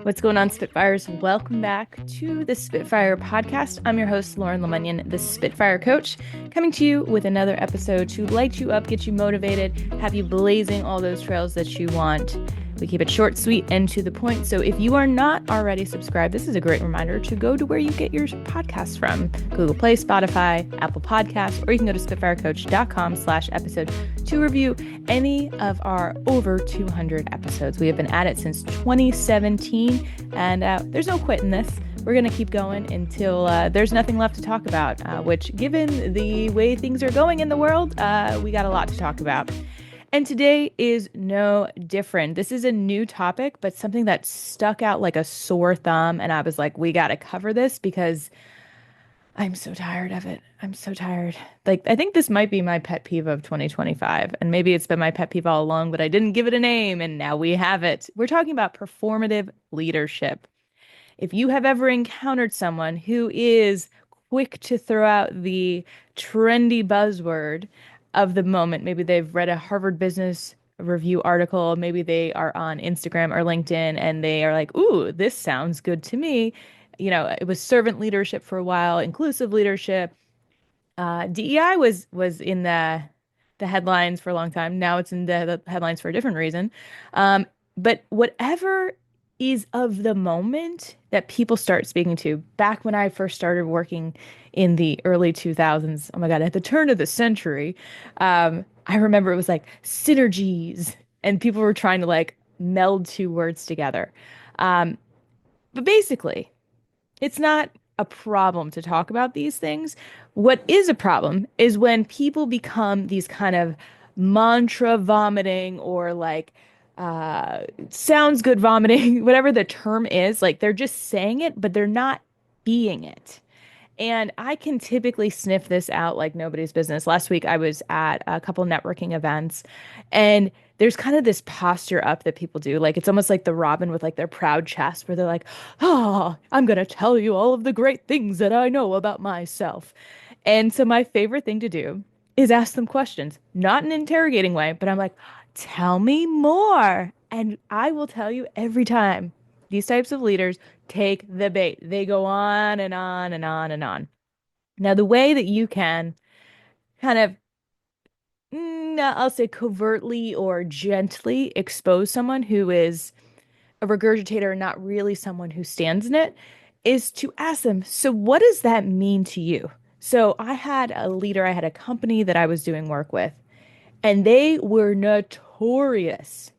What's going on, Spitfires? Welcome back to the Spitfire podcast. I'm your host, Lauren Lemunyon, the Spitfire Coach, coming to you with another episode to light you up, get you motivated, have you blazing all those trails that you want. We keep it short, sweet, and to the point. So if you are not already subscribed, this is a great reminder to go to where you get your podcasts from. Google Play, Spotify, Apple Podcasts, or you can go to spitfirecoach.com/episode to review any of our over 200 episodes. We have been at it since 2017, and there's no quitting this. We're going to keep going until there's nothing left to talk about, which, given the way things are going in the world, we got a lot to talk about. And today is no different. This is a new topic, but something that stuck out like a sore thumb. And I was like, we got to cover this because I'm so tired of it. I'm so tired. Like, I think this might be my pet peeve of 2025. And maybe it's been my pet peeve all along, but I didn't give it a name. And now we have it. We're talking about performative leadership. If you have ever encountered someone who is quick to throw out the trendy buzzword of the moment, maybe they've read a Harvard Business Review article, maybe they are on Instagram or LinkedIn and they are like, ooh, this sounds good to me. You know, it was servant leadership for a while, inclusive leadership. DEI was in the headlines for a long time. Now it's in the headlines for a different reason. But whatever is of the moment that people start speaking to, back when I first started working in the early 2000s, oh my God, at the turn of the century, I remember it was like synergies, and people were trying to like meld two words together. But basically, it's not a problem to talk about these things. What is a problem is when people become these kind of mantra vomiting or like sounds good vomiting, whatever the term is, like they're just saying it, but they're not being it. And I can typically sniff this out like nobody's business. Last week, I was at a couple networking events, and there's kind of this posture up that people do. Like it's almost like the Robin with like their proud chest, where they're like, oh, I'm going to tell you all of the great things that I know about myself. And so my favorite thing to do is ask them questions, not in an interrogating way, but I'm like, tell me more. And I will tell you every time. These types of leaders take the bait. They go on and on and on and on. Now, the way that you can kind of, I'll say covertly or gently expose someone who is a regurgitator, not really someone who stands in it, is to ask them, so what does that mean to you? So I had a leader, I had a company that I was doing work with, and they were notorious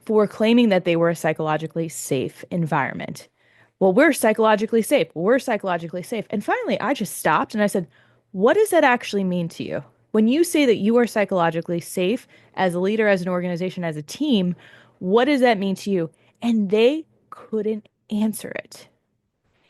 for claiming that they were a psychologically safe environment. Well, we're psychologically safe. We're psychologically safe. And finally, I just stopped and I said, what does that actually mean to you? When you say that you are psychologically safe as a leader, as an organization, as a team, what does that mean to you? And they couldn't answer it.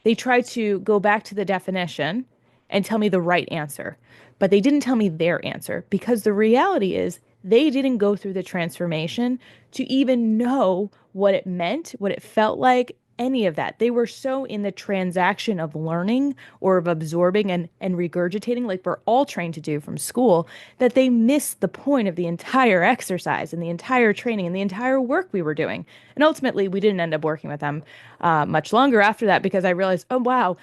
They tried to go back to the definition and tell me the right answer, but they didn't tell me their answer, because the reality is they didn't go through the transformation to even know what it meant, what it felt like, any of that. They were so in the transaction of learning or of absorbing and regurgitating, like we're all trained to do from school, that they missed the point of the entire exercise and the entire training and the entire work we were doing. And ultimately, we didn't end up working with them much longer after that, because I realized, oh, wow,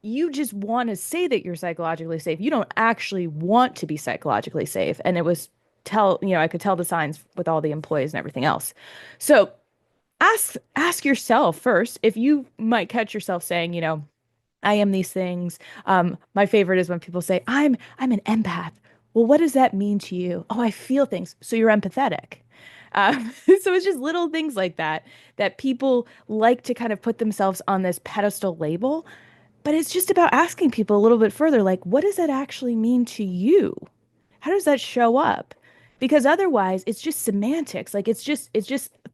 you just want to say that you're psychologically safe. You don't actually want to be psychologically safe. And it was I could tell the signs with all the employees and everything else. So ask yourself first if you might catch yourself saying, I am these things. My favorite is when people say, I'm an empath. Well, what does that mean to you? Oh, I feel things. So you're empathetic. So it's just little things like that people like to kind of put themselves on this pedestal label. But it's just about asking people a little bit further, like, what does that actually mean to you? How does that show up? Because otherwise, it's just semantics. Like it's just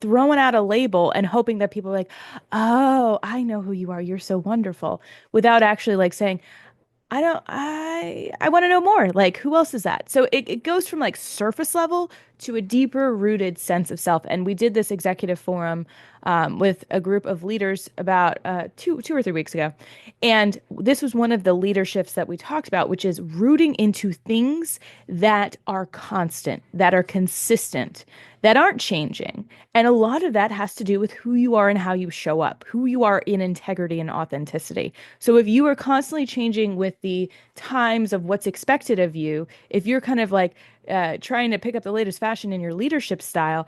throwing out a label and hoping that people are like, oh, I know who you are. You're so wonderful, without actually like saying, I want to know more. Like, who else is that? So it goes from like surface level to a deeper rooted sense of self. And we did this executive forum with a group of leaders about 2 or 3 weeks ago. And this was one of the leaderships that we talked about, which is rooting into things that are constant, that are consistent, that aren't changing. And a lot of that has to do with who you are and how you show up, who you are in integrity and authenticity. So if you are constantly changing with the times of what's expected of you, if you're kind of like trying to pick up the latest fashion in your leadership style,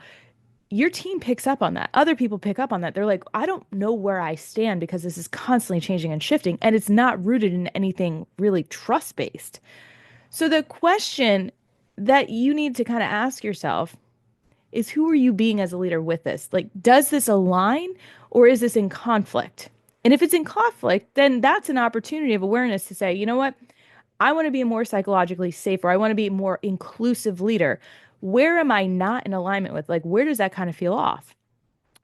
your team picks up on that. Other people pick up on that. They're like, I don't know where I stand because this is constantly changing and shifting, and it's not rooted in anything really trust based. So the question that you need to kind of ask yourself is, who are you being as a leader with this? Like, does this align or is this in conflict? And if it's in conflict, then that's an opportunity of awareness to say, you know what? I want to be a more psychologically safe, or I want to be a more inclusive leader. Where am I not in alignment with? Like, where does that kind of feel off?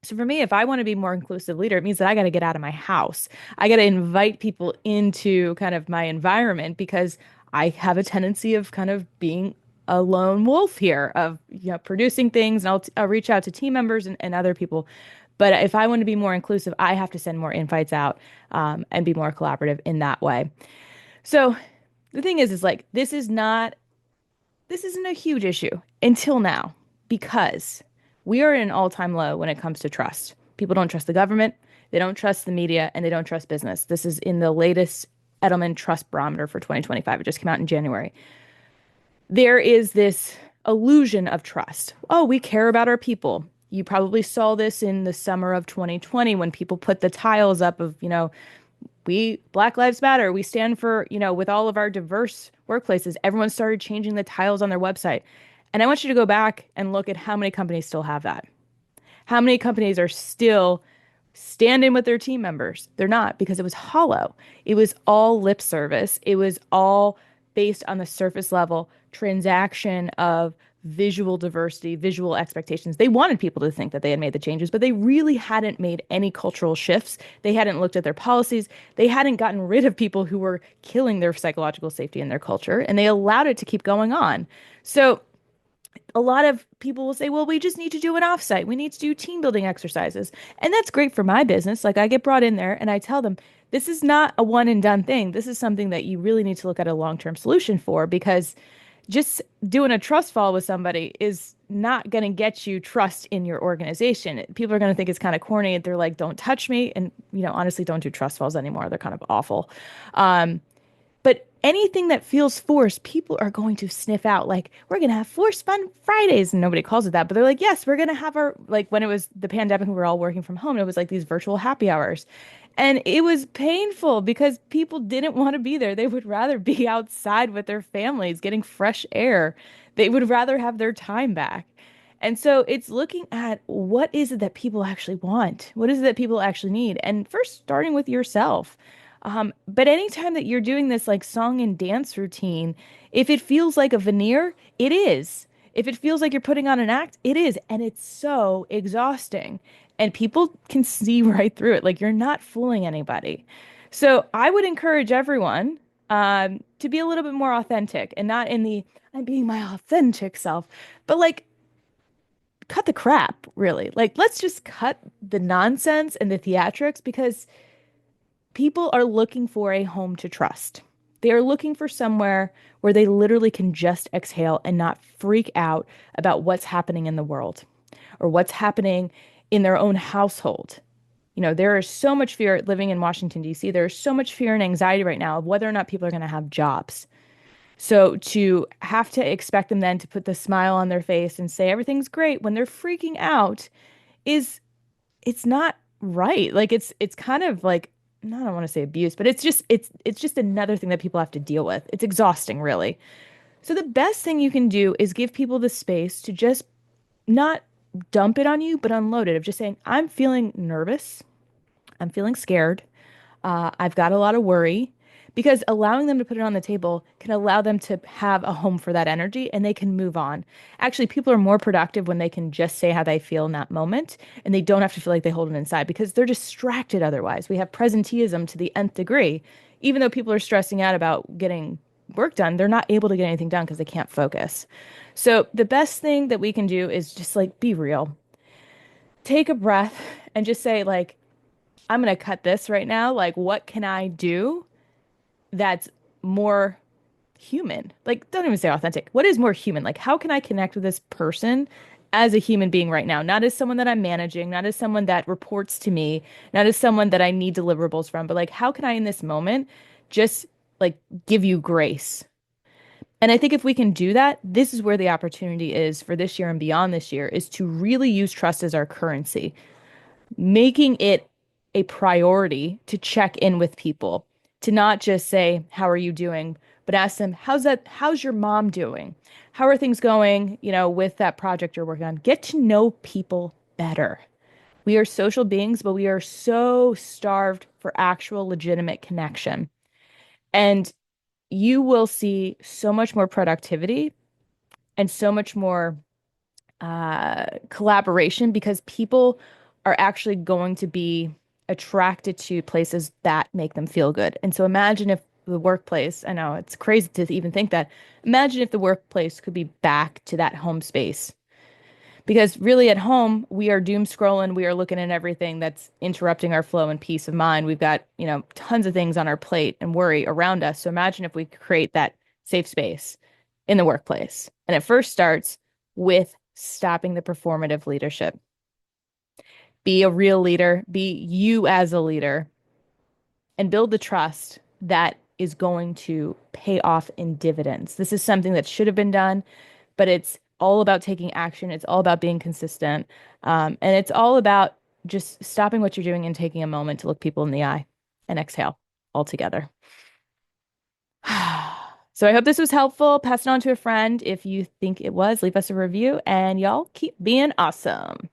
So for me, if I want to be more inclusive leader, it means that I got to get out of my house. I got to invite people into kind of my environment because I have a tendency of kind of being a lone wolf here of, producing things, and I'll reach out to team members and other people. But if I want to be more inclusive, I have to send more invites out and be more collaborative in that way. So the thing is like, this isn't a huge issue until now, because we are at an all-time low when it comes to trust. People don't trust the government, they don't trust the media, and they don't trust business. This is in the latest Edelman Trust Barometer for 2025. It just came out in January. There is this illusion of trust. Oh, we care about our people. You probably saw this in the summer of 2020 when people put the tiles up of, we Black Lives Matter. We stand for, with all of our diverse workplaces. Everyone started changing the tiles on their website. And I want you to go back and look at how many companies still have that. How many companies are still standing with their team members? They're not, because it was hollow. It was all lip service. It was all based on the surface level transaction of visual diversity, visual expectations. They wanted people to think that they had made the changes, but they really hadn't made any cultural shifts. They hadn't looked at their policies. They hadn't gotten rid of people who were killing their psychological safety and their culture, and they allowed it to keep going on. So a lot of people will say, well, we just need to do an offsite. We need to do team building exercises. And that's great for my business. Like, I get brought in there and I tell them, this is not a one and done thing. This is something that you really need to look at a long-term solution for, because just doing a trust fall with somebody is not going to get you trust in your organization. People are going to think it's kind of corny. They're like, don't touch me. And, honestly, don't do trust falls anymore. They're kind of awful. But anything that feels forced, people are going to sniff out. Like, we're going to have Forced Fun Fridays. And nobody calls it that. But they're like, yes, we're going to have our, like, when it was the pandemic, we were all working from home. It was like these virtual happy hours. And it was painful because people didn't want to be there. They would rather be outside with their families, getting fresh air. They would rather have their time back. And so it's looking at, what is it that people actually want? What is it that people actually need? And first, starting with yourself. But anytime that you're doing this like song and dance routine, if it feels like a veneer, it is. If it feels like you're putting on an act, it is. And it's so exhausting. And people can see right through it. Like, you're not fooling anybody. So I would encourage everyone to be a little bit more authentic, and not in the I'm being my authentic self, but like, cut the crap, really. Like, let's just cut the nonsense and the theatrics, because people are looking for a home to trust. They are looking for somewhere where they literally can just exhale and not freak out about what's happening in the world or what's happening in their own household. There is so much fear living in Washington, D.C. There is so much fear and anxiety right now of whether or not people are going to have jobs. So to have to expect them then to put the smile on their face and say everything's great when they're freaking out it's not right. Like, it's kind of like, I don't want to say abuse, but it's just another thing that people have to deal with. It's exhausting, really. So the best thing you can do is give people the space to just not dump it on you, but unload it, of just saying, I'm feeling nervous. I'm feeling scared. I've got a lot of worry, because allowing them to put it on the table can allow them to have a home for that energy, and they can move on. Actually, people are more productive when they can just say how they feel in that moment, and they don't have to feel like they hold it inside, because they're distracted otherwise. We have presenteeism to the nth degree, even though people are stressing out about getting work done, they're not able to get anything done because they can't focus. So the best thing that we can do is just like be real. Take a breath and just say like, I'm going to cut this right now. Like, what can I do that's more human? Like, don't even say authentic. What is more human? Like, how can I connect with this person as a human being right now? Not as someone that I'm managing, not as someone that reports to me, not as someone that I need deliverables from, but like, how can I in this moment just like give you grace? And I think if we can do that, this is where the opportunity is for this year and beyond this year is to really use trust as our currency, making it a priority to check in with people, to not just say, "How are you doing?" but ask them, how's your mom doing? How are things going, with that project you're working on? Get to know people better. We are social beings, but we are so starved for actual legitimate connection. And you will see so much more productivity and so much more collaboration because people are actually going to be attracted to places that make them feel good. And so imagine if the workplace, I know it's crazy to even think that, imagine if the workplace could be back to that home space. Because really at home, we are doom scrolling, we are looking at everything that's interrupting our flow and peace of mind. We've got, tons of things on our plate and worry around us. So imagine if we could create that safe space in the workplace. And it first starts with stopping the performative leadership. Be a real leader, be you as a leader, and build the trust that is going to pay off in dividends. This is something that should have been done, but it's all about taking action. It's all about being consistent. And it's all about just stopping what you're doing and taking a moment to look people in the eye and exhale all together. So I hope this was helpful. Pass it on to a friend if you think it was. Leave us a review, and y'all keep being awesome.